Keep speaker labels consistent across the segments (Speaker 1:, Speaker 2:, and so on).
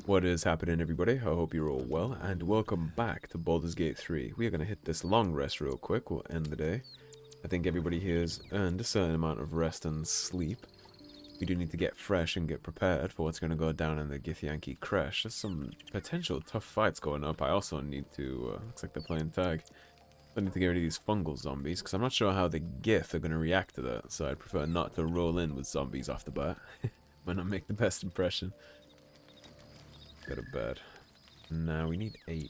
Speaker 1: What is happening, everybody? I hope you're all well, and welcome back to Baldur's Gate 3. We are going to hit this long rest real quick. We'll end the day. I think everybody here has earned a certain amount of rest and sleep. We do need to get fresh and get prepared for what's going to go down in the Githyanki Creche. There's some potential tough fights going up. I also need to, looks like they're playing tag. I need to get rid of these fungal zombies, because I'm not sure how the Gith are going to react to that, so I'd prefer not to roll in with zombies off the bat. Might not make the best impression. Go to bed. Now we need 80.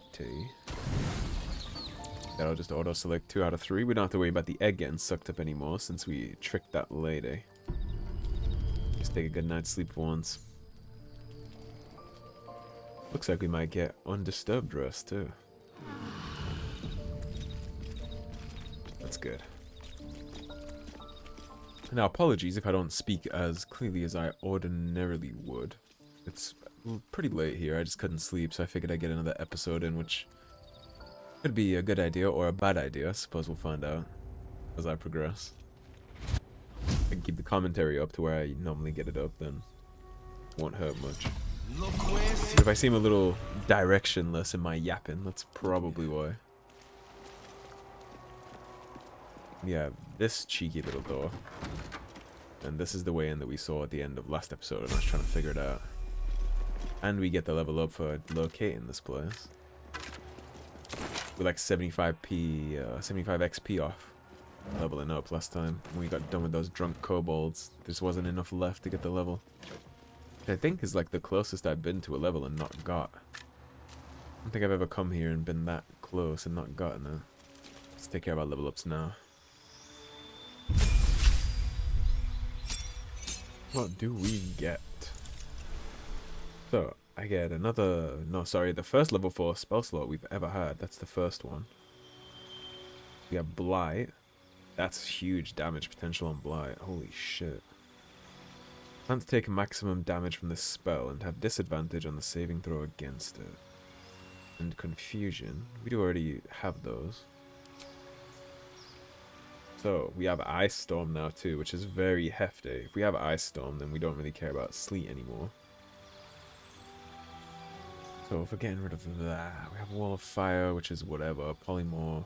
Speaker 1: That'll just auto-select 2 out of 3. We don't have to worry about the egg getting sucked up anymore since we tricked that lady. Just take a good night's sleep for once. Looks like we might get undisturbed rest too. That's good. Now, apologies if I don't speak as clearly as I ordinarily would. It's pretty late here. I just couldn't sleep, so I figured I'd get another episode in, which could be a good idea or a bad idea. I suppose we'll find out as I progress. I can keep the commentary up to where I normally get it up, then it won't hurt much. But if I seem a little directionless in my yapping, that's probably why. Yeah, this cheeky little door. And this is the way in that we saw at the end of last episode, and I was trying to figure it out. And we get the level up for locating this place. We're like 75 XP off leveling up last time when we got done with those drunk kobolds. There just wasn't enough left to get the level. Which I think is like the closest I've been to a level and not got. I don't think I've ever come here and been that close and not gotten it. Let's take care of our level ups now. What do we get? So, I get another, the first level 4 spell slot we've ever had. That's the first one. We have Blight. That's huge damage potential on Blight. Holy shit. Can't take maximum damage from this spell and have disadvantage on the saving throw against it. And Confusion. We do already have those. So, we have Ice Storm now too, which is very hefty. If we have Ice Storm, then we don't really care about Sleet anymore. So if we're getting rid of that, we have Wall of Fire, which is whatever, Polymorph,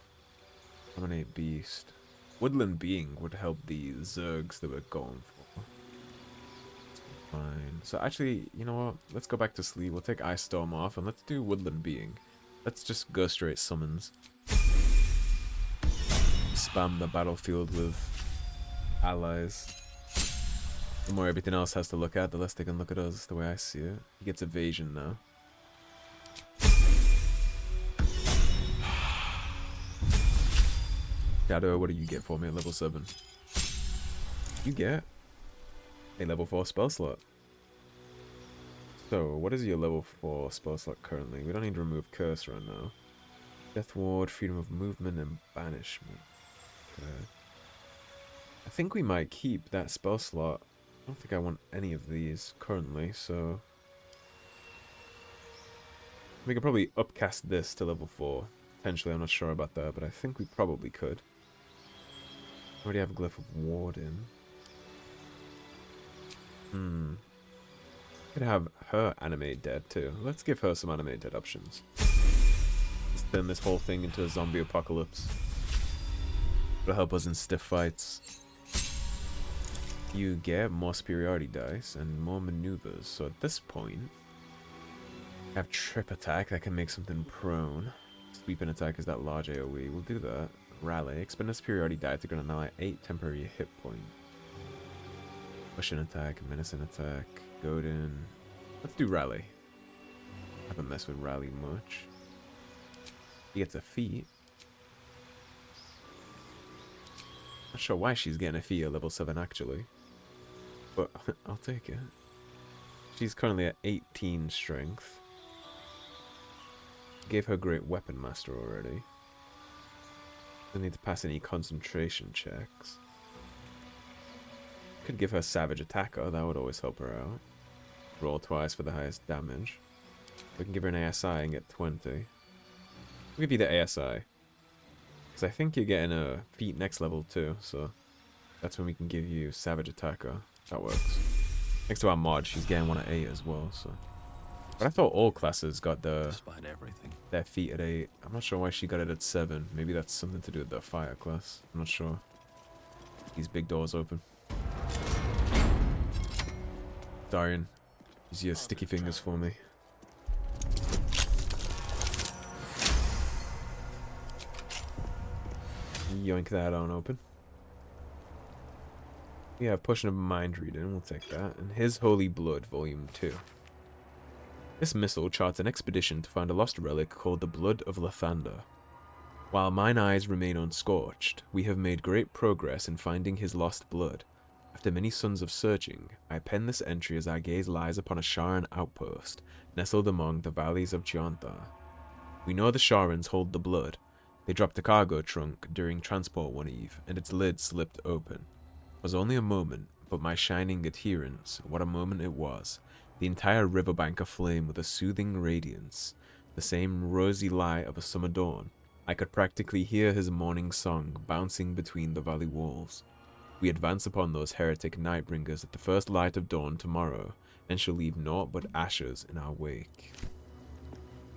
Speaker 1: Dominate Beast. Woodland Being would help the Zergs that we're going for. Fine. So actually, you know what? Let's go back to Sleep. We'll take Ice Storm off, and let's do Woodland Being. Let's just go straight summons. Spam the battlefield with allies. The more everything else has to look at, the less they can look at us, the way I see it. He gets evasion now. Shadow, what do you get for me at level 7? You get a level 4 spell slot. So, what is your level 4 spell slot currently? We don't need to remove Curse right now. Death Ward, Freedom of Movement, and Banishment. Okay. I think we might keep that spell slot. I don't think I want any of these currently, so... we could probably upcast this to level 4. Potentially, I'm not sure about that, but I think we probably could. Already have a Glyph of Warden. Could have her Animate Dead too. Let's give her some Animate Dead options. Let's turn this whole thing into a zombie apocalypse. It'll help us in stiff fights. You get more superiority dice and more maneuvers. So at this point, I have Trip Attack that can make something prone. Sweeping Attack is that large AoE. We'll do that. Rally. Expend a superiority die to grant an ally 8 temporary hit point. Pushing Attack, Menacing Attack, Godin. Let's do Rally. I haven't messed with Rally much. He gets a feat. Not sure why she's getting a feat at level 7 actually. But I'll take it. She's currently at 18 strength. Gave her Great Weapon Master already. Don't need to pass any concentration checks. Could give her Savage Attacker, that would always help her out. Roll twice for the highest damage. We can give her an ASI and get 20. We'll give you the ASI. Because I think you're getting a feat next level too, so that's when we can give you Savage Attacker. That works. Next to our mod, she's getting one at 8 as well, so But I thought all classes got
Speaker 2: despite everything.
Speaker 1: their feet at 8. I'm not sure why she got it at 7. Maybe that's something to do with the fire class. I'm not sure. These big doors open. Darian, use your sticky fingers for me. Yoink that on open. We have Potion of Mind Reading, we'll take that. And His Holy Blood, Volume 2. This missile charts an expedition to find a lost relic called the Blood of Lathander. While mine eyes remain unscorched, we have made great progress in finding his lost blood. After many suns of searching, I pen this entry as our gaze lies upon a Sharan outpost, nestled among the valleys of Gianthar. We know the Sharans hold the blood. They dropped a cargo trunk during transport one eve, and its lid slipped open. It was only a moment, but my shining adherence, what a moment it was. The entire riverbank aflame with a soothing radiance, the same rosy light of a summer dawn. I could practically hear his morning song bouncing between the valley walls. We advance upon those heretic nightbringers at the first light of dawn tomorrow, and shall leave naught but ashes in our wake.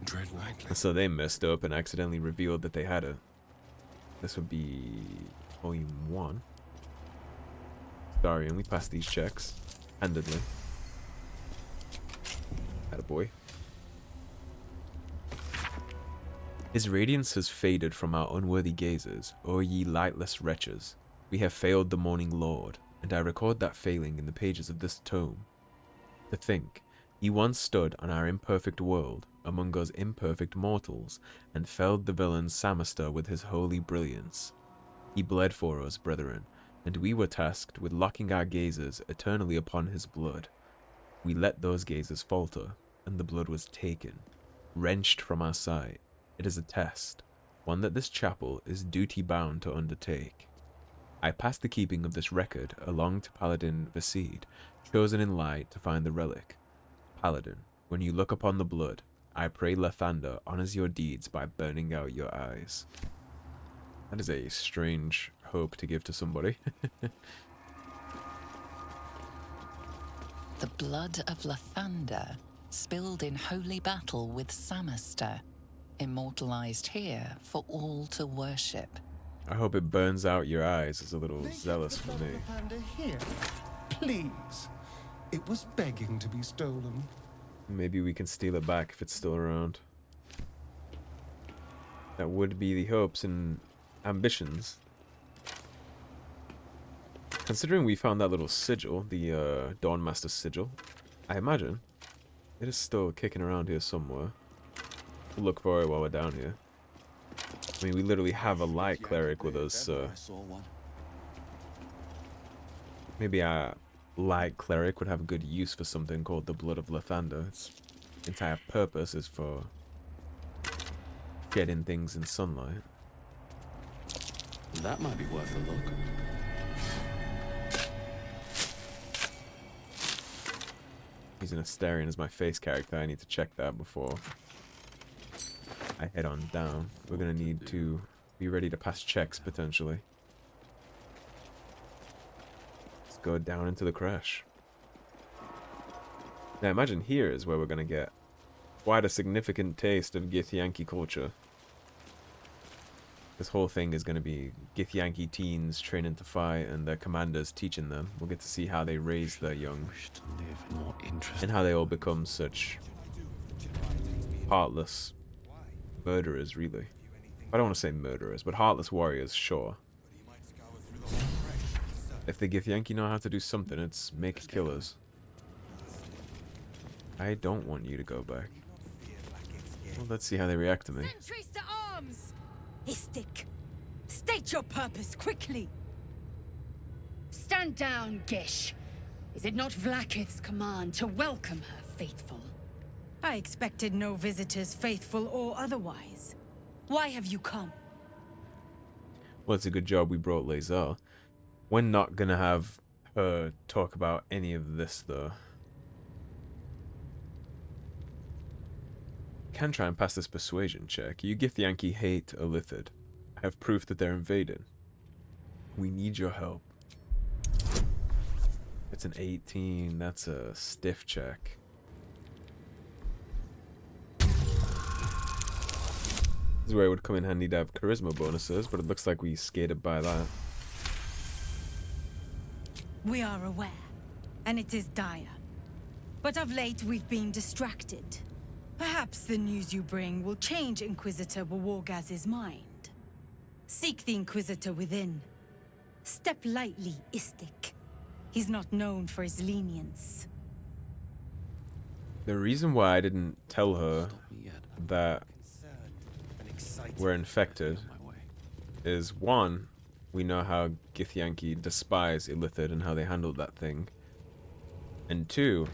Speaker 2: Tread lightly.
Speaker 1: And so they messed up and accidentally revealed that they had a... This would be Volume 1. Darian, we passed these checks. Handedly. Attaboy. His radiance has faded from our unworthy gazes, O ye lightless wretches. We have failed the morning Lord, and I record that failing in the pages of this tome. To think, he once stood on our imperfect world, among us imperfect mortals, and felled the villain Samaster with his holy brilliance. He bled for us, brethren, and we were tasked with locking our gazes eternally upon his blood. We let those gazes falter, and the blood was taken, wrenched from our sight. It is a test, one that this chapel is duty-bound to undertake. I pass the keeping of this record along to Paladin Vasid, chosen in light to find the relic. Paladin, when you look upon the blood, I pray Lathander honors your deeds by burning out your eyes. That is a strange hope to give to somebody.
Speaker 3: The blood of Lathander, spilled in holy battle with Samaster, immortalized here for all to worship.
Speaker 1: I hope it burns out your eyes. It's a little zealous for me.
Speaker 4: Here, please. It was begging to be stolen.
Speaker 1: Maybe we can steal it back if it's still around. That would be the hopes and ambitions. Considering we found that little sigil, the Dawnmaster sigil, I imagine it is still kicking around here somewhere. We'll look for it while we're down here. I mean, we literally have a light cleric with us, so maybe our light cleric would have a good use for something called the Blood of Lathander. Its entire purpose is for getting things in sunlight.
Speaker 2: That might be worth a look.
Speaker 1: Using Astarion as my face character, I need to check that before I head on down. We're gonna need to be ready to pass checks, potentially. Let's go down into the Creche. Now imagine here is where we're gonna get quite a significant taste of Githyanki culture. This whole thing is gonna be Githyanki teens training to fight and their commanders teaching them. We'll get to see how they raise their young and how they all become such heartless murderers, really. I don't want to say murderers, but heartless warriors, sure. If the Githyanki know how to do something, it's make killers. I don't want you to go back. Well, let's see how they react to me.
Speaker 5: Sentries to arms! Istik, state your purpose quickly. Stand down, Gish. Is it not Vlaakith's command to welcome her faithful? I expected no visitors, faithful or otherwise. Why have you come?
Speaker 1: Well, it's a good job we brought Lazar. We're not gonna have her talk about any of this, though. Can try and pass this persuasion check. You Githyanki hate Illithid. I have proof that they're invaded. We need your help. It's an 18. That's a stiff check. is where it would come in handy to have charisma bonuses, but it looks like we skated by that.
Speaker 5: We are aware, and it is dire. But of late we've been distracted. Perhaps the news you bring will change Inquisitor Bawogaz's mind. Seek the Inquisitor within. Step lightly, Istik. He's not known for his lenience.
Speaker 1: The reason why I didn't tell her that we're infected is, one, we know how Githyanki despise Illithid and how they handled that thing. And two,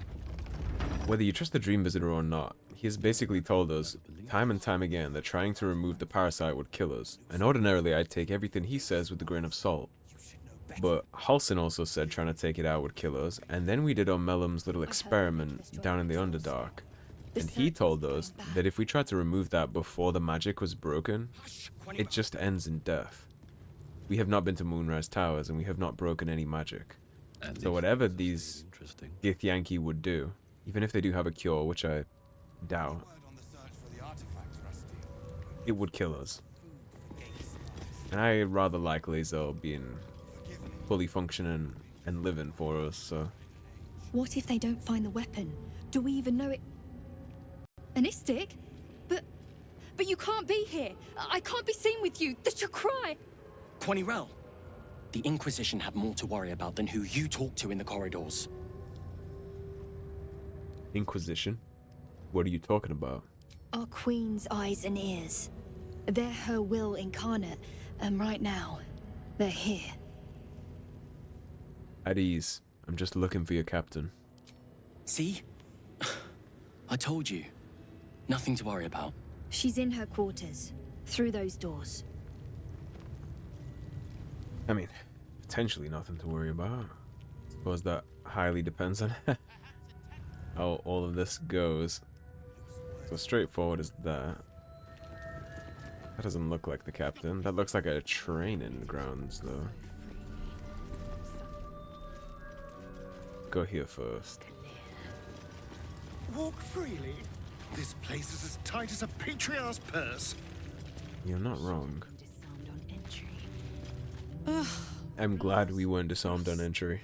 Speaker 1: whether you trust the Dream Visitor or not, he has basically told us time and time again that trying to remove the parasite would kill us. And ordinarily I'd take everything he says with a grain of salt. But Halsin also said trying to take it out would kill us, and then we did Mellum's little experiment down in the Underdark. And he told us that if we tried to remove that before the magic was broken, it just ends in death. We have not been to Moonrise Towers, and we have not broken any magic. So whatever these Githyanki would do, even if they do have a cure, which I doubt, it would kill us. And I rather like Lae'zel being fully functioning and living for us, so...
Speaker 6: What if they don't find the weapon? Do we even know it? An Istik? But you can't be here. I can't be seen with you. The Chakrai.
Speaker 7: Quanirel, the Inquisition have more to worry about than who you talk to in the corridors.
Speaker 1: Inquisition? What are you talking about?
Speaker 6: Our Queen's eyes and ears. They're her will incarnate, and right now, they're here.
Speaker 1: At ease. I'm just looking for your captain.
Speaker 7: See? I told you. Nothing to worry about.
Speaker 6: She's in her quarters, through those doors.
Speaker 1: I mean, potentially nothing to worry about. I suppose that highly depends on how all of this goes. So straightforward as that. That doesn't look like the captain. That looks like a training grounds, though. Go here first.
Speaker 4: Walk freely. This place is as tight as a patriarch's purse.
Speaker 1: You're not wrong. I'm glad we weren't disarmed on entry.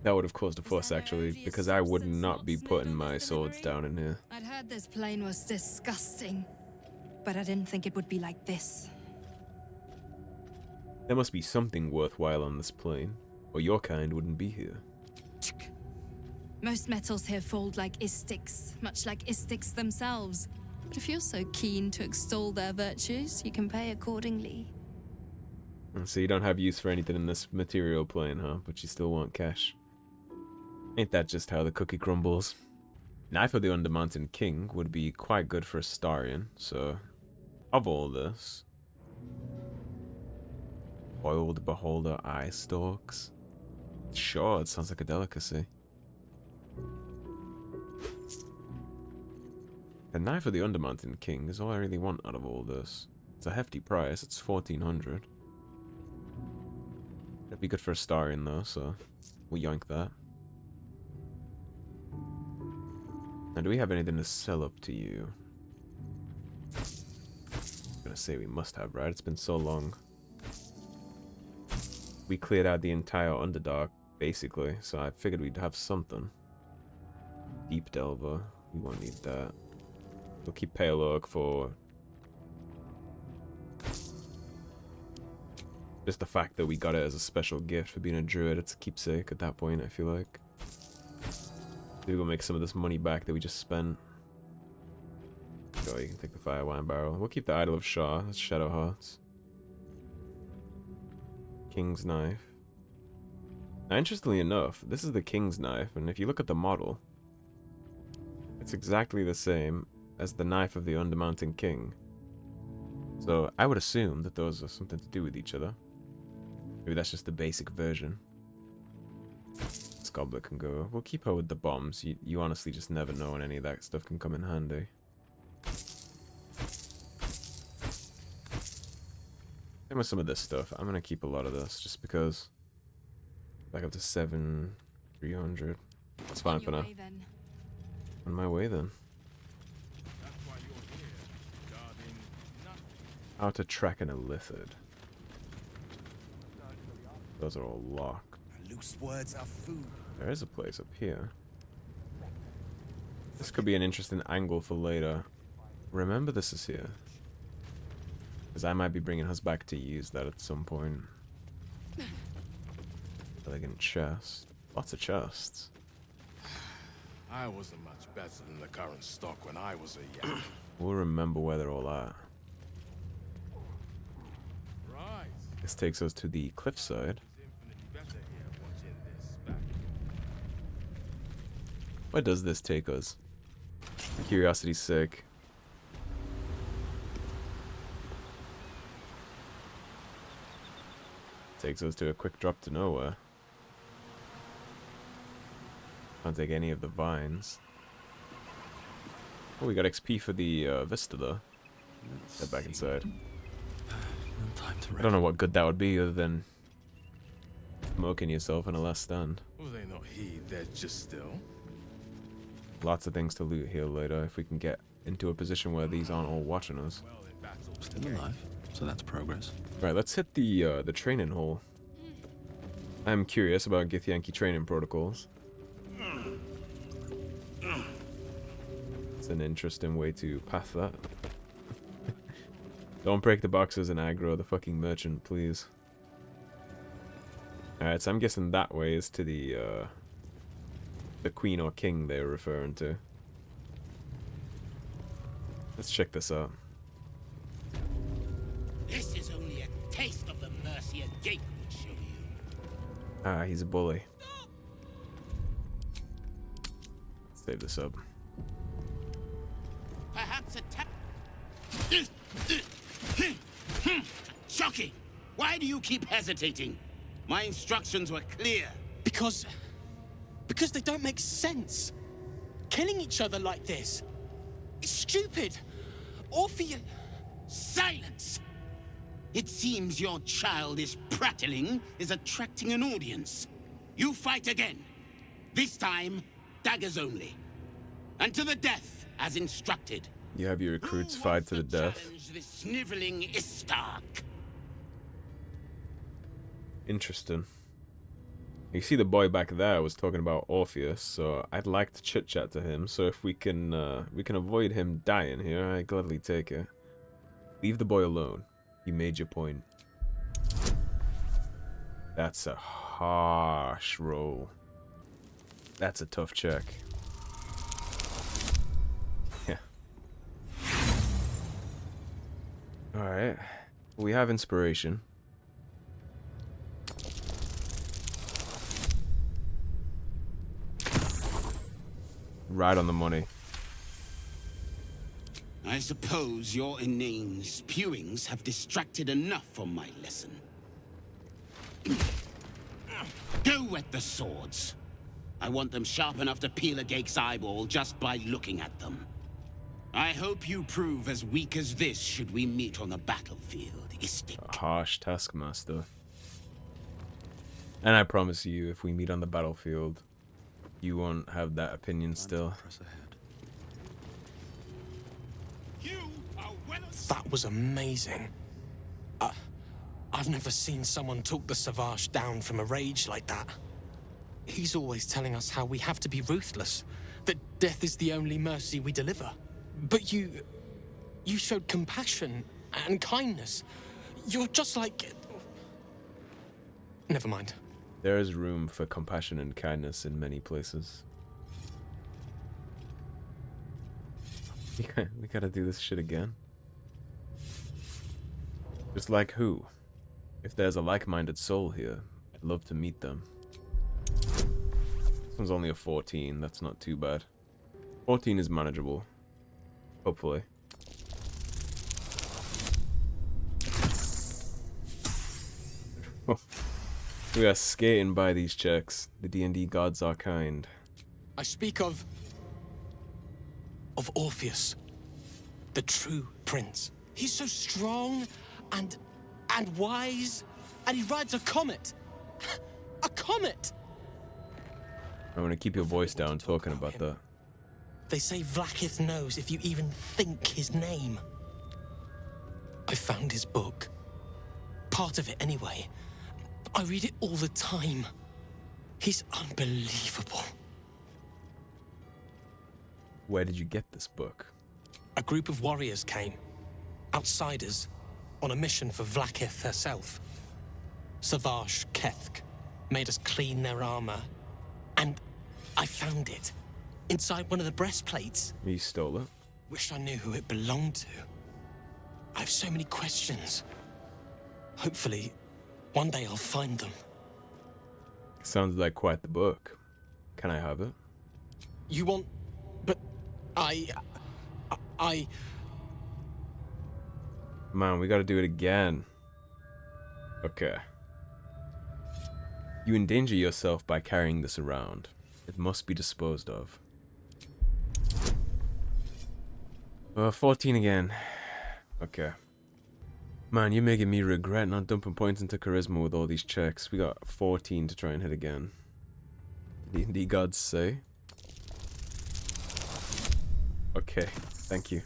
Speaker 1: That would have caused a fuss, actually, because I would not be putting my swords down in here.
Speaker 5: I'd heard this plane was disgusting, but I didn't think it would be like this.
Speaker 1: There must be something worthwhile on this plane, or your kind wouldn't be here.
Speaker 5: Most metals here fold like Istiks, much like Istiks themselves. But if you're so keen to extol their virtues, you can pay accordingly.
Speaker 1: So you don't have use for anything in this material plane, huh? But you still want cash. Ain't that just how the cookie crumbles? Knife of the Undermountain King would be quite good for a Starian, so... Of all this... Boiled Beholder Eye Stalks? Sure, it sounds like a delicacy. The Knife of the Undermountain King is all I really want out of all this. It's a hefty price, it's 1400. It'd be good for a Starian though, so we'll yoink that. Now, do we have anything to sell up to you? I'm gonna say we must have, right? It's been so long. We cleared out the entire Underdark, basically, so I figured we'd have something. Deep Delver, we won't need that. We'll keep Pale Oak for... just the fact that we got it as a special gift for being a druid. It's a keepsake at that point, I feel like. Maybe we'll make some of this money back that we just spent. Go, you can take the Fire Wine Barrel. We'll keep the Idol of Shah. That's Shadow Hearts. King's Knife. Now, interestingly enough, this is the King's Knife, and if you look at the model, it's exactly the same as the Knife of the Undermountain King. So I would assume that those are something to do with each other. Maybe that's just the basic version. This goblet can go. We'll keep her with the bombs. You honestly just never know when any of that stuff can come in handy. And with some of this stuff, I'm gonna keep a lot of this just because. Back up to 300. That's fine for now. On my way then. How to track an illithid. Those are all locked.
Speaker 8: Loose words are food.
Speaker 1: There is a place up here. This could be an interesting angle for later. Remember this is here. Because I might be bringing us back to use that at some point. Elegant chest. Lots of chests.
Speaker 2: I wasn't much better than the current stock when I was a young.
Speaker 1: We'll remember where they're all at.
Speaker 2: Right.
Speaker 1: This takes us to the cliffside.
Speaker 2: Infinitely better here watching this back.
Speaker 1: Where does this take us? Curiosity's sake. Takes us to a quick drop to nowhere. Can't take any of the vines. Oh, we got XP for the Vista though. Get back inside.
Speaker 2: No time to
Speaker 1: I don't know what good that would be other than smoking yourself in a last stand.
Speaker 2: Will they not heed? They're just still.
Speaker 1: Lots of things to loot here later if we can get into a position where these aren't all watching us.
Speaker 2: Well, they battled.
Speaker 9: Still alive, so that's progress.
Speaker 1: Right, let's hit the training hole. I'm curious about Githyanki training protocols. It's an interesting way to path that. Don't break the boxes and aggro the fucking merchant, please. Alright, so I'm guessing that way is to the queen or king they're referring to. Let's check this out.
Speaker 10: This is only a taste of the mercy a gate would show you.
Speaker 1: Ah, he's a bully. Save this up.
Speaker 10: Perhaps a Shocking! Why do you keep hesitating? My instructions were clear.
Speaker 7: Because they don't make sense. Killing each other like this. It's stupid. Orpheus.
Speaker 10: Silence! It seems your childish prattling is attracting an audience. You fight again. This time, daggers only. And to the death, as instructed.
Speaker 1: You have your recruits
Speaker 10: Who
Speaker 1: fight
Speaker 10: wants
Speaker 1: to the death.
Speaker 10: challenge this sniveling Istark?
Speaker 1: Interesting. You see the boy back there was talking about Orpheus, so I'd like to chit chat to him. So if we can avoid him dying here, I gladly take it. Leave the boy alone. You made your point. That's a harsh roll. That's a tough check. Yeah. Alright. We have inspiration. Right on the money.
Speaker 10: I suppose your inane spewings have distracted enough from my lesson. Go wet the swords. I want them sharp enough to peel a Gake's eyeball just by looking at them. I hope you prove as weak as this should we meet on the battlefield, Istik.
Speaker 1: A harsh taskmaster. And I promise you, if we meet on the battlefield, you won't have that opinion still.
Speaker 9: Press ahead.
Speaker 10: You are well.
Speaker 7: That was amazing. I've never seen someone talk the Savage down from a rage like that. He's always telling us how we have to be ruthless, that death is the only mercy we deliver. But you showed compassion and kindness. You're just like... Never mind.
Speaker 1: There is room for compassion and kindness in many places. We gotta do this shit again. Just like who? If there's a like-minded soul here, I'd love to meet them. This one's only a 14, that's not too bad. 14 is manageable. Hopefully. We are skating by these checks. The D&D gods are kind.
Speaker 7: I speak of Orpheus, the true prince. He's so strong and wise, and he rides a comet. A comet!
Speaker 1: I want to keep your voice down talking about that.
Speaker 7: They say Vlaakith knows if you even think his name. I found his book. Part of it, anyway. I read it all the time. He's unbelievable.
Speaker 1: Where did you get this book?
Speaker 7: A group of warriors came. Outsiders. On a mission for Vlaakith herself. Savage Kethk made us clean their armor. And I found it. Inside one of the breastplates.
Speaker 1: You stole it?
Speaker 7: Wish I knew who it belonged to. I have so many questions. Hopefully, one day I'll find them.
Speaker 1: Sounds like quite the book. Can I have it?
Speaker 7: You want... But... I...
Speaker 1: Man, we gotta do it again. Okay. You endanger yourself by carrying this around. It must be disposed of. 14 again. Okay. Man, you're making me regret not dumping points into charisma with all these checks. We got 14 to try and hit again. Did the gods say? Okay, thank you.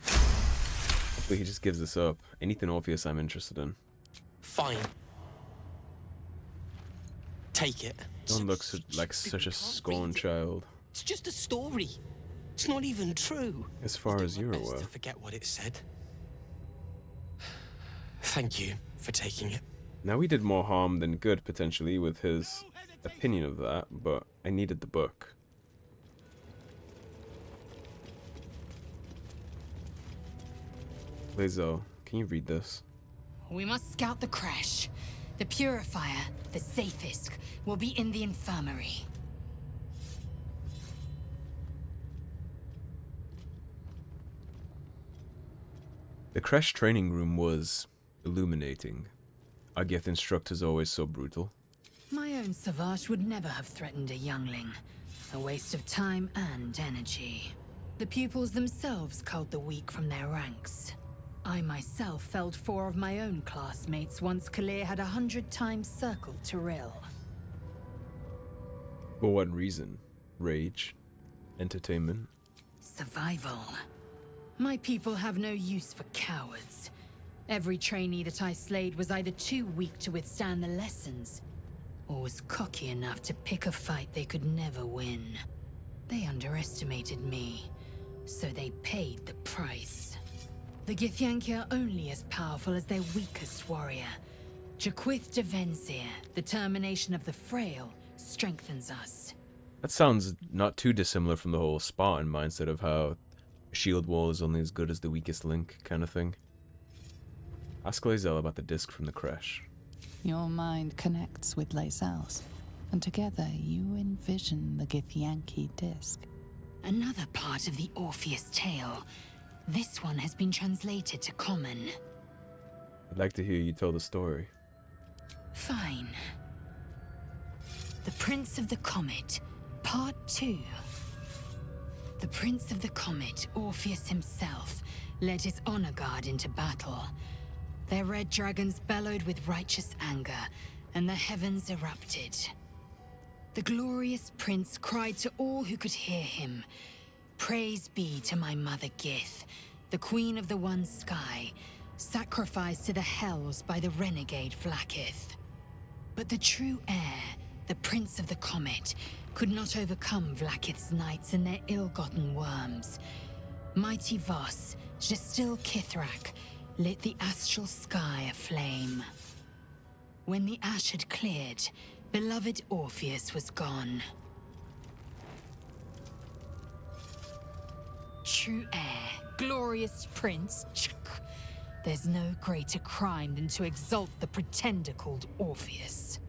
Speaker 1: Hopefully he just gives this up. Anything Orpheus I'm interested in.
Speaker 7: Fine. Take it.
Speaker 1: Don't look like such a scorned child.
Speaker 7: It's just a story. It's not even true.
Speaker 1: As far as you're aware.
Speaker 7: To forget what it said. Thank you for taking it.
Speaker 1: Now we did more harm than good potentially with his opinion of that, but I needed the book. Lae'zel, can you read this?
Speaker 8: We must scout the Creche. The Purifier, the safest, will be in the infirmary.
Speaker 1: The Creche training room was illuminating. Our Gith instructor's always so brutal.
Speaker 8: My own Savage would never have threatened a youngling. A waste of time and energy. The pupils themselves culled the weak from their ranks. I myself felled 4 of my own classmates once Kalir had 100 times circled Tyrell.
Speaker 1: For what reason? Rage? Entertainment?
Speaker 8: Survival. My people have no use for cowards. Every trainee that I slayed was either too weak to withstand the lessons, or was cocky enough to pick a fight they could never win. They underestimated me, so they paid the price. The Githyanki are only as powerful as their weakest warrior. Jaquith de Venzir, the termination of the frail, strengthens us.
Speaker 1: That sounds not too dissimilar from the whole Spartan mindset of how a shield wall is only as good as the weakest link kind of thing. Ask Lae'zel about the disc from the Creche.
Speaker 3: Your mind connects with Lae'zel's, and together you envision the Githyanki disc.
Speaker 8: Another part of the Orpheus tale. This one has been translated to Common.
Speaker 1: I'd like to hear you tell the story.
Speaker 8: Fine. The Prince of the Comet, Part 2. The Prince of the Comet, Orpheus himself, led his honor guard into battle. Their red dragons bellowed with righteous anger, and the heavens erupted. The glorious prince cried to all who could hear him, "Praise be to my mother Gith, the queen of the one sky, sacrificed to the hells by the renegade Vlaakith." But the true heir, the Prince of the Comet, could not overcome Vlaakith's knights and their ill-gotten worms. Mighty Voss, Gestil Kithrak, lit the astral sky aflame. When the ash had cleared, beloved Orpheus was gone. True heir, glorious prince, there's no greater crime than to exalt the pretender called Orpheus.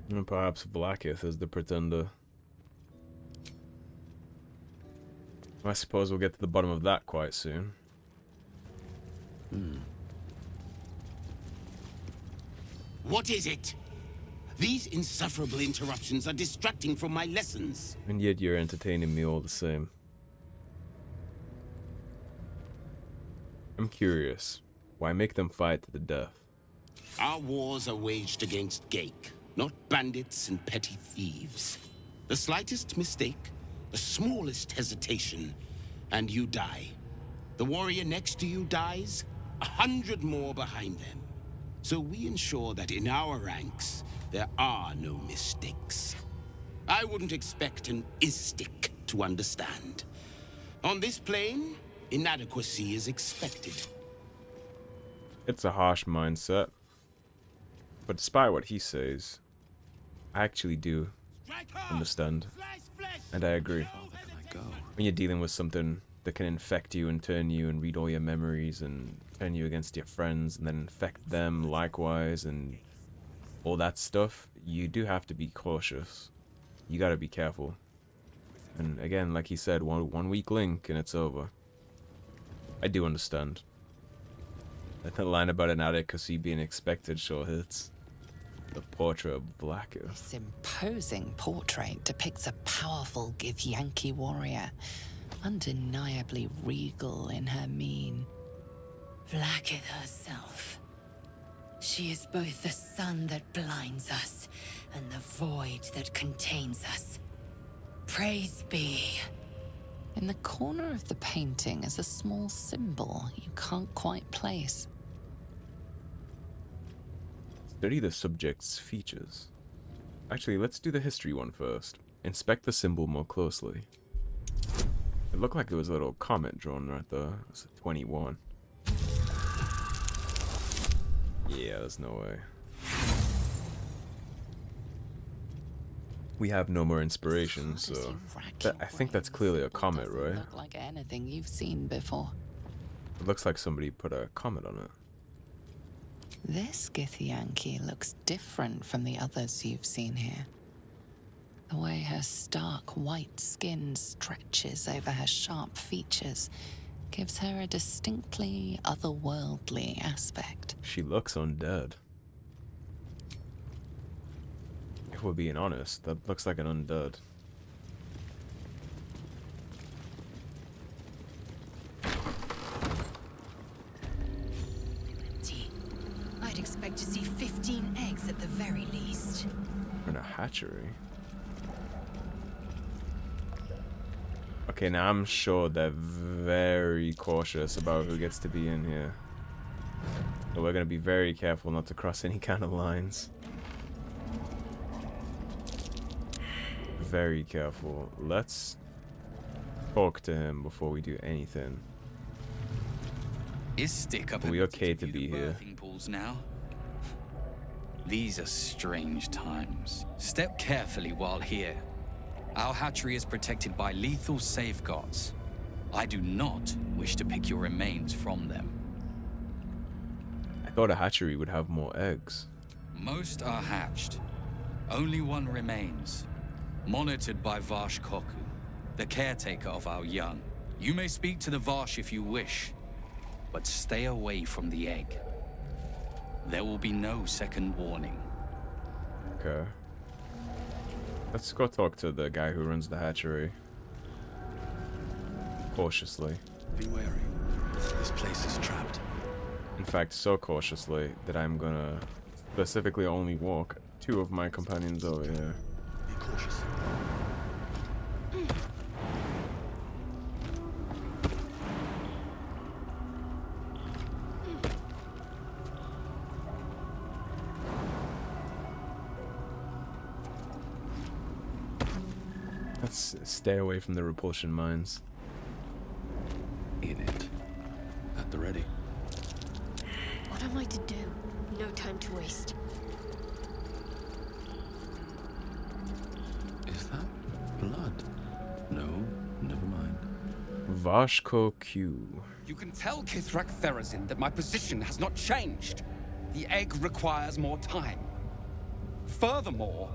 Speaker 1: And perhaps Vlaakith is the pretender. I suppose we'll get to the bottom of that quite soon.
Speaker 10: What is it? These insufferable interruptions are distracting from my lessons.
Speaker 1: And yet you're entertaining me all the same. I'm curious. Why make them fight to the death?
Speaker 10: Our wars are waged against Geik, not bandits and petty thieves. The slightest mistake, the smallest hesitation, and you die. The warrior next to you dies, 100 more behind them. So we ensure that in our ranks, there are no mistakes. I wouldn't expect an istic to understand. On this plane, inadequacy is expected.
Speaker 1: It's a harsh mindset. But despite what he says, I actually do understand. And I agree. When you're dealing with something that can infect you and turn you and read all your memories and turn you against your friends and then infect them likewise and all that stuff, you do have to be cautious. You gotta be careful. And again, like he said, one weak link and it's over. I do understand. The line about inadequacy being expected sure hits. The portrait of Vlaakith.
Speaker 3: This imposing portrait depicts a powerful Githyanki warrior, undeniably regal in her mien.
Speaker 8: Vlaakith herself. She is both the sun that blinds us and the void that contains us. Praise be.
Speaker 3: In the corner of the painting is a small symbol you can't quite place.
Speaker 1: Study the subject's features. Actually, let's do the history one first. Inspect the symbol more closely. It looked like there was a little comment drawn right there. It's a 21. Yeah, there's no way. We have no more inspiration, so I think that's clearly a comment, right?
Speaker 3: Look like anything you've seen before.
Speaker 1: It looks like somebody put a comment on it.
Speaker 3: This Githyanki looks different from the others you've seen here. The way her stark white skin stretches over her sharp features gives her a distinctly otherworldly aspect.
Speaker 1: She looks undead. If we're being honest, that looks like an undead.
Speaker 8: I'd expect to see 15 eggs at the very least.
Speaker 1: In a hatchery. Okay, now I'm sure they're very cautious about who gets to be in here. So we're gonna be very careful not to cross any kind of lines. Very careful. Let's talk to him before we do anything. Are we okay to be here?
Speaker 11: Now? These are strange times. Step carefully while here. Our hatchery is protected by lethal safeguards. I do not wish to pick your remains from them.
Speaker 1: I thought a hatchery would have more eggs.
Speaker 11: Most are hatched. Only one remains. Monitored by Varsh Koku, the caretaker of our young. You may speak to the Varsh if you wish, but stay away from the egg. There will be no second warning.
Speaker 1: Okay. Let's go talk to the guy who runs the hatchery. Cautiously.
Speaker 9: Be wary. This place is trapped.
Speaker 1: In fact, so cautiously that I'm gonna specifically only walk 2 of my companions over here.
Speaker 9: Be cautious.
Speaker 1: Let's stay away from the repulsion mines.
Speaker 9: In it. At the ready.
Speaker 6: What am I to do? No time to waste.
Speaker 9: Is that blood? No, never mind.
Speaker 1: Vashko Q.
Speaker 12: You can tell Kithrak Therazin that my position has not changed. The egg requires more time. Furthermore...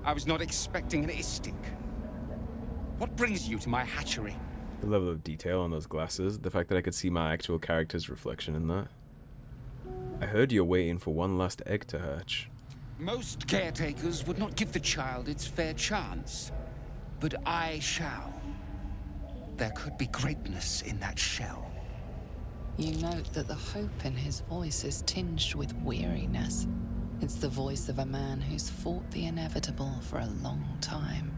Speaker 12: I was not expecting an istic. What brings you to my hatchery?
Speaker 1: The level of detail on those glasses, the fact that I could see my actual character's reflection in that. I heard you're waiting for one last egg to hatch.
Speaker 12: Most caretakers would not give the child its fair chance, but I shall. There could be greatness in that shell.
Speaker 3: You note that the hope in his voice is tinged with weariness. It's the voice of a man who's fought the inevitable for a long time.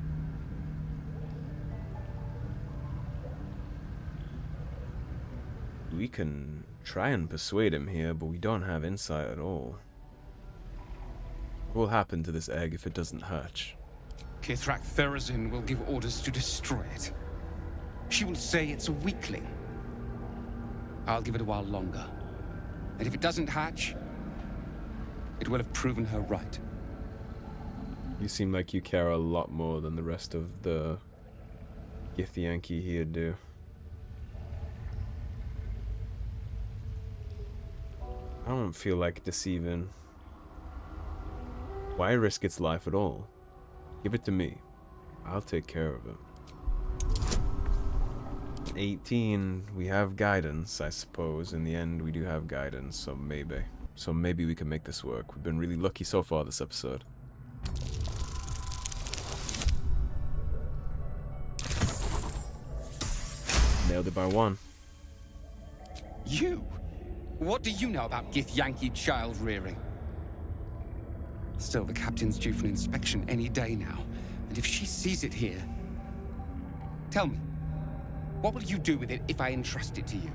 Speaker 1: We can try and persuade him here, but we don't have insight at all. What will happen to this egg if it doesn't hatch?
Speaker 12: Githyanki will give orders to destroy it. She will say it's a weakling. I'll give it a while longer. And if it doesn't hatch, it will have proven her right.
Speaker 1: You seem like you care a lot more than the rest of the Githyanki here do. I don't feel like deceiving. Why risk its life at all? Give it to me. I'll take care of it. 18, we have guidance, I suppose. In the end, we do have guidance, so maybe. So maybe we can make this work. We've been really lucky so far this episode. Nailed it by 1.
Speaker 12: You? What do you know about Githyanki child rearing? Still, the captain's due for an inspection any day now. And if she sees it here... Tell me, what will you do with it if I entrust it to you?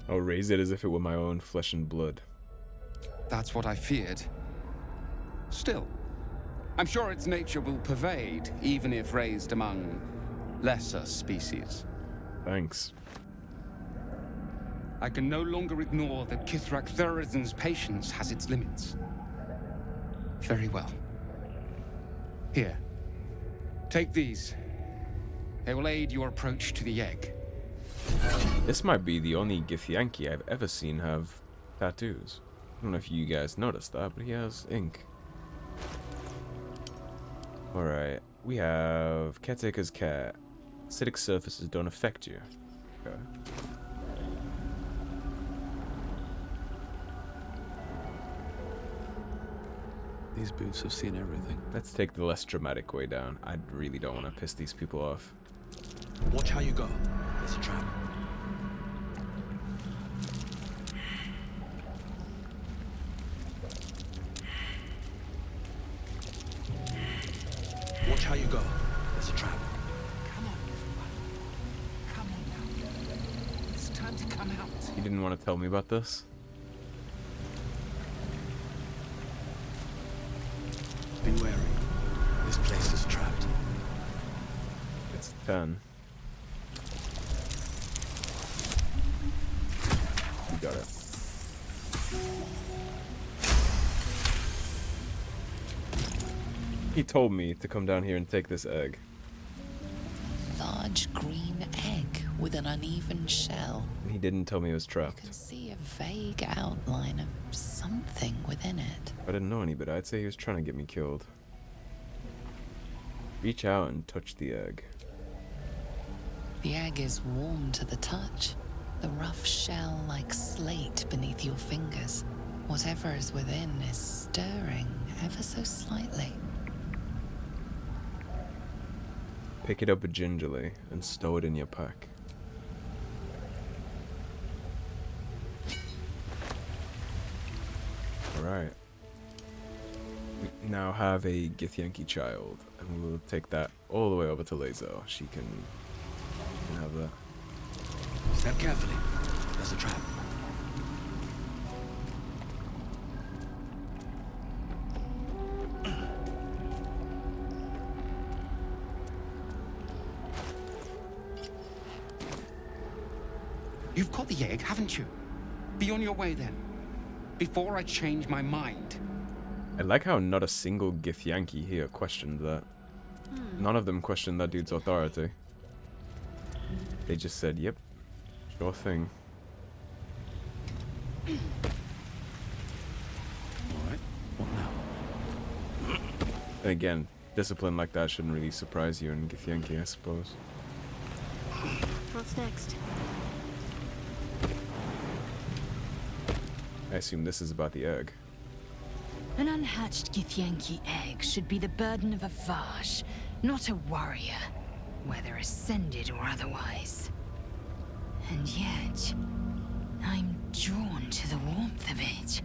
Speaker 1: I'll raise it as if it were my own flesh and blood.
Speaker 12: That's what I feared. Still, I'm sure its nature will pervade, even if raised among lesser species.
Speaker 1: Thanks.
Speaker 12: I can no longer ignore that Githyanki's patience has its limits. Very well. Here. Take these. They will aid your approach to the egg.
Speaker 1: This might be the only Githyanki I've ever seen have tattoos. I don't know if you guys noticed that, but he has ink. Alright, we have Caretaker's Cat. Acidic surfaces don't affect you. Okay.
Speaker 9: These boots have seen everything.
Speaker 1: Let's take the less dramatic way down. I really don't want to piss these people off.
Speaker 9: Watch how you go. There's a trap. Watch how you go. There's a trap.
Speaker 12: Come on, everyone. Come on now. It's time to come out.
Speaker 1: You didn't want to tell me about this?
Speaker 9: Be wary. This place is trapped.
Speaker 1: It's 10. You got it. He told me to come down here and take this egg.
Speaker 3: Large green egg with an uneven shell.
Speaker 1: And he didn't tell me it was
Speaker 3: You
Speaker 1: trapped.
Speaker 3: can see a vague outline of something within it.
Speaker 1: If I didn't know any better, I'd say he was trying to get me killed. Reach out and touch the egg.
Speaker 3: The egg is warm to the touch. The rough shell like slate beneath your fingers. Whatever is within is stirring ever so slightly.
Speaker 1: Pick it up gingerly and stow it in your pack. Alright. We now have a Githyanki child, and we'll take that all the way over to Lazo. She can have that.
Speaker 9: Step carefully. There's a trap.
Speaker 12: You've got the egg, haven't you? Be on your way then. Before I change my mind.
Speaker 1: I like how not a single Githyanki here questioned that. None of them questioned that dude's authority. They just said, yep, sure thing.
Speaker 9: Alright, what now?
Speaker 1: And again, discipline like that shouldn't really surprise you in Githyanki, I suppose.
Speaker 6: What's next?
Speaker 1: I assume this is about the egg.
Speaker 8: An unhatched Githyanki egg should be the burden of a Vash, not a warrior, whether ascended or otherwise. And yet, I'm drawn to the warmth of it.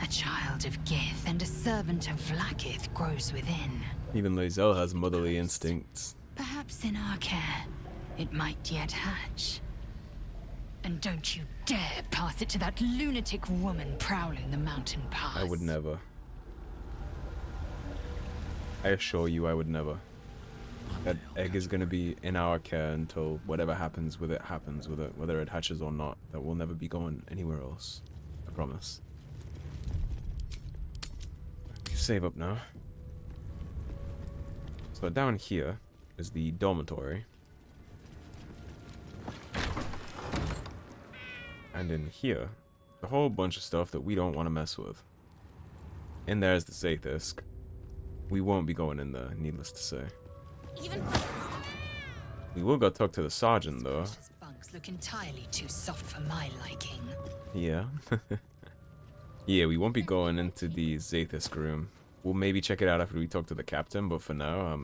Speaker 8: A child of Gith and a servant of Vlaakith grows within.
Speaker 1: Even Lae'zel has motherly instincts.
Speaker 8: Perhaps in our care, it might yet hatch. And don't you dare pass it to that lunatic woman prowling the mountain pass.
Speaker 1: I would never. I assure you I would never. That egg is going to be in our care until whatever happens with it happens with it, whether it hatches or not. That will never be going anywhere else. I promise. Save up now. So down here is the dormitory. And in here, a whole bunch of stuff that we don't want to mess with. In there is the Zaithisk. We won't be going in there, needless to say. We will go talk to the sergeant, though.
Speaker 8: Bunks look entirely too soft for my liking.
Speaker 1: Yeah. Yeah, we won't be going into the Zaithisk room. We'll maybe check it out after we talk to the captain, but for now,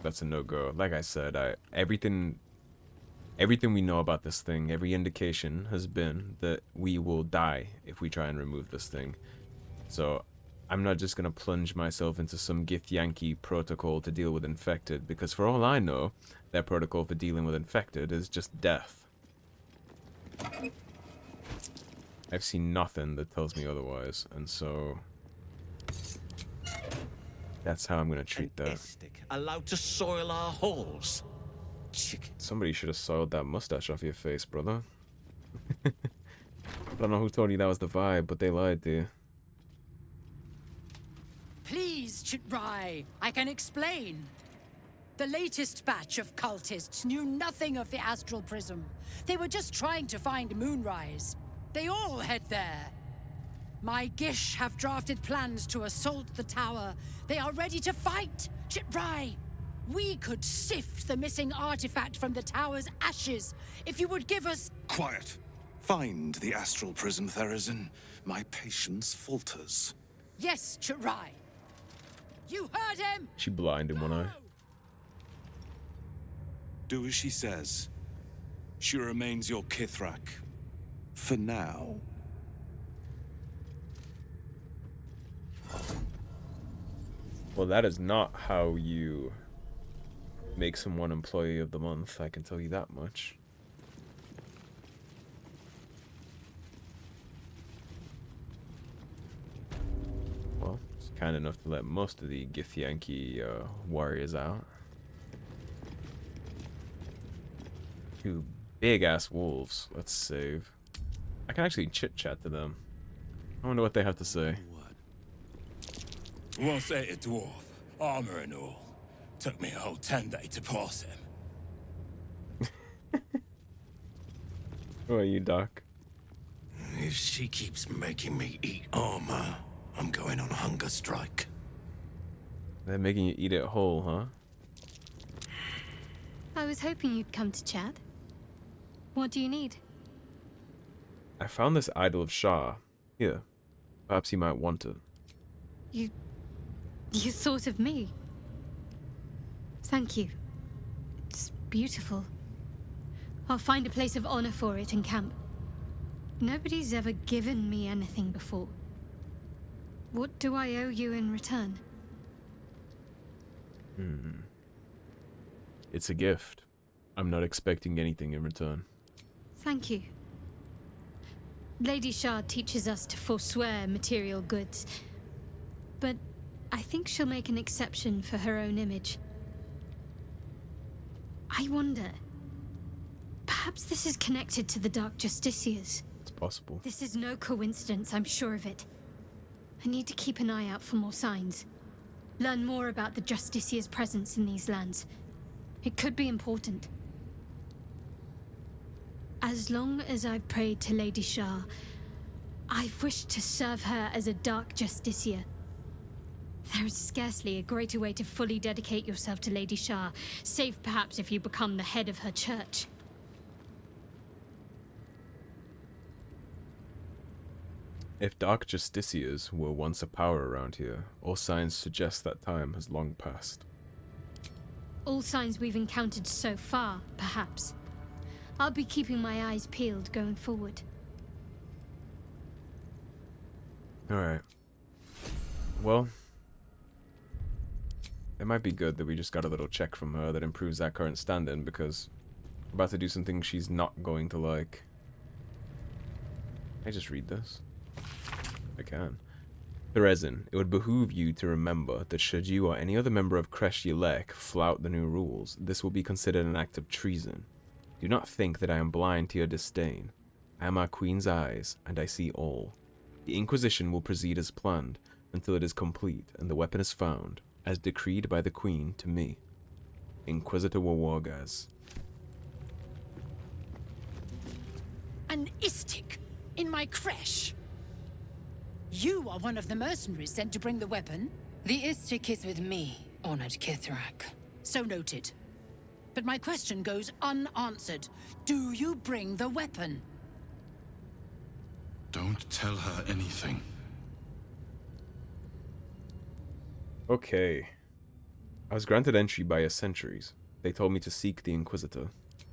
Speaker 1: that's a no-go. Like I said, everything we know about this thing, every indication has been that we will die if we try and remove this thing. So I'm not just going to plunge myself into some Githyanki protocol to deal with infected, because for all I know, their protocol for dealing with infected is just death. I've seen nothing that tells me otherwise, and so that's how I'm going to treat that.
Speaker 10: Allowed to soil our halls.
Speaker 1: Somebody should have soiled that mustache off your face, brother. I don't know who told you that was the vibe, but they lied to you.
Speaker 13: Please, Chitrai, I can explain. The latest batch of cultists knew nothing of the astral prism. They were just trying to find Moonrise. They all head there. My Gish have drafted plans to assault the tower. They are ready to fight, Chitrai. We could sift the missing artifact from the tower's ashes if you would give us...
Speaker 14: Quiet. Find the astral prism, Therazin. My patience falters.
Speaker 13: Yes, Chitrai. You heard him!
Speaker 1: She blind in one eye.
Speaker 14: Do as she says. She remains your Kithrak. For now.
Speaker 1: Well, that is not how you make someone employee of the month, I can tell you that much. Well, it's kind enough to let most of the Githyanki warriors out. Two big-ass wolves. Let's save. I can actually chit-chat to them. I wonder what they have to say.
Speaker 2: Once ate a dwarf, armor and all. Took me a whole 10 days to pass him.
Speaker 1: Who are you, Doc?
Speaker 2: If she keeps making me eat armor, I'm going on a hunger strike.
Speaker 1: They're making you eat it whole, huh?
Speaker 6: I was hoping you'd come to chat. What do you need?
Speaker 1: I found this idol of Shah. Here. Perhaps you might want it.
Speaker 6: You thought of me? Thank you. It's beautiful. I'll find a place of honor for it in camp. Nobody's ever given me anything before. What do I owe you in return?
Speaker 1: It's a gift. I'm not expecting anything in return.
Speaker 6: Thank you. Lady Shard teaches us to forswear material goods, but I think she'll make an exception for her own image. I wonder, perhaps this is connected to the Dark Justiciars.
Speaker 1: It's possible.
Speaker 6: This is no coincidence, I'm sure of it. I need to keep an eye out for more signs. Learn more about the Justiciars' presence in these lands. It could be important. As long as I've prayed to Lady Shah, I've wished to serve her as a Dark Justiciar. There is scarcely a greater way to fully dedicate yourself to Lady Shah, save perhaps if you become the head of her church.
Speaker 1: If Dark Justiciars were once a power around here, all signs suggest that time has long passed.
Speaker 6: All signs we've encountered so far, perhaps. I'll be keeping my eyes peeled going forward.
Speaker 1: Alright. Well, it might be good that we just got a little check from her that improves our current standing, because we're about to do something she's not going to like. Can I just read this? I can. Therezin, it would behoove you to remember that should you or any other member of Creche flout the new rules, this will be considered an act of treason. Do not think that I am blind to your disdain. I am our queen's eyes, and I see all. The Inquisition will proceed as planned until it is complete and the weapon is found, as decreed by the queen to me. Inquisitor Wargaz.
Speaker 13: An Istik in my creche? You are one of the mercenaries sent to bring the weapon?
Speaker 8: The Istik is with me, honored Githrak.
Speaker 13: So noted. But my question goes unanswered. Do you bring the weapon?
Speaker 9: Don't tell her anything.
Speaker 1: Okay. I was granted entry by your sentries. They told me to seek the Inquisitor.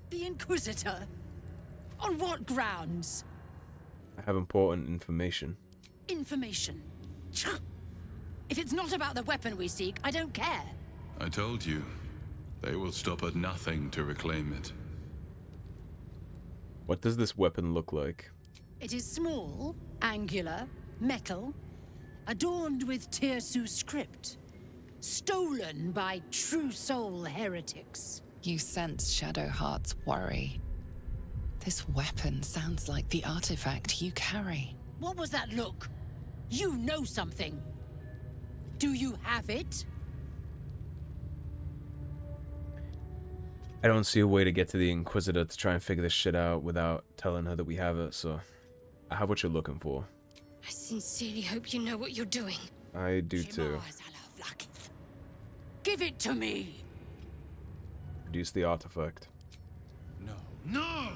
Speaker 13: The Inquisitor? On what grounds?
Speaker 1: I have important information.
Speaker 13: Information? If it's not about the weapon we seek, I don't care.
Speaker 9: I told you. They will stop at nothing to reclaim it.
Speaker 1: What does this weapon look like?
Speaker 13: It is small, angular, metal, adorned with Tirsu script. Stolen by true soul heretics.
Speaker 3: You sense Shadowheart's worry. This weapon sounds like the artifact you carry.
Speaker 13: What was that look? You know something. Do you have it?
Speaker 1: I don't see a way to get to the Inquisitor to try and figure this shit out without telling her that we have it, so I have what you're looking for.
Speaker 6: I sincerely hope you know what you're doing.
Speaker 1: I do too.
Speaker 13: Vlaakith. Give it to me!
Speaker 1: Produce the artifact.
Speaker 9: No. No!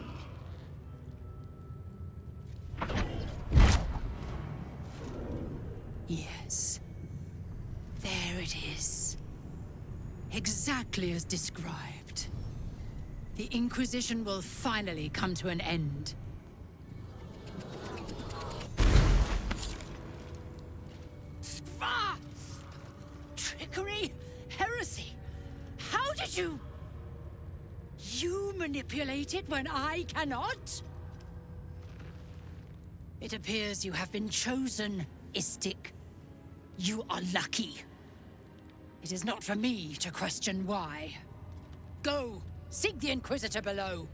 Speaker 13: Yes. There it is. Exactly as described. The Inquisition will finally come to an end. Ah! Trickery? Heresy? How did you... You manipulate it when I cannot? It appears you have been chosen, Istik. You are lucky. It is not for me to question why. Go, seek the Inquisitor below,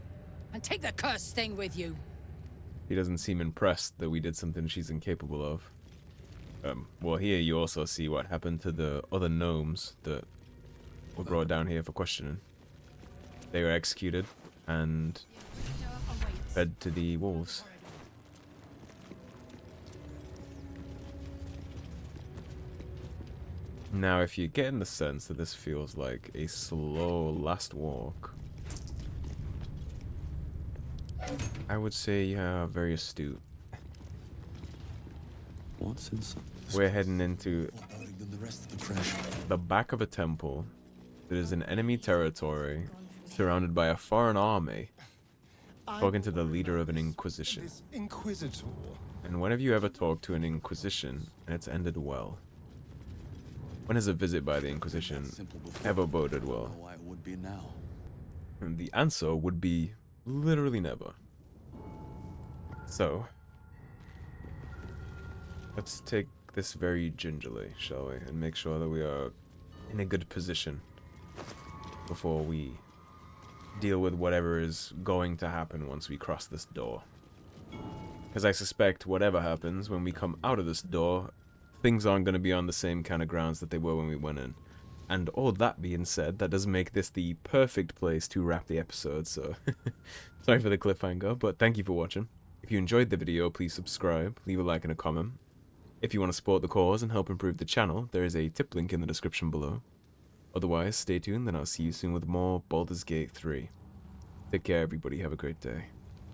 Speaker 13: and take the cursed thing with you.
Speaker 1: He doesn't seem impressed that we did something she's incapable of. Well, here you also see what happened to the other gnomes that were brought down here for questioning. They were executed and fed to the wolves. Now, if you're getting the sense that this feels like a slow last walk, I would say you're very astute.
Speaker 9: What's inside?
Speaker 1: We're heading into the back of a temple that is in enemy territory, surrounded by a foreign army, talking to the leader of an Inquisition.
Speaker 4: Inquisitor.
Speaker 1: And when have you ever talked to an Inquisition and it's ended well? When has a visit by the Inquisition ever boded well? And the answer would be literally never. So, let's take this very gingerly, shall we? And make sure that we are in a good position before we deal with whatever is going to happen once we cross this door. Because I suspect whatever happens when we come out of this door, things aren't going to be on the same kind of grounds that they were when we went in. And all that being said, that does make this the perfect place to wrap the episode, so sorry for the cliffhanger, but thank you for watching. If you enjoyed the video, please subscribe, leave a like and a comment. If you want to support the cause and help improve the channel, there is a tip link in the description below. Otherwise, stay tuned and I'll see you soon with more Baldur's Gate 3. Take care everybody, have a great day.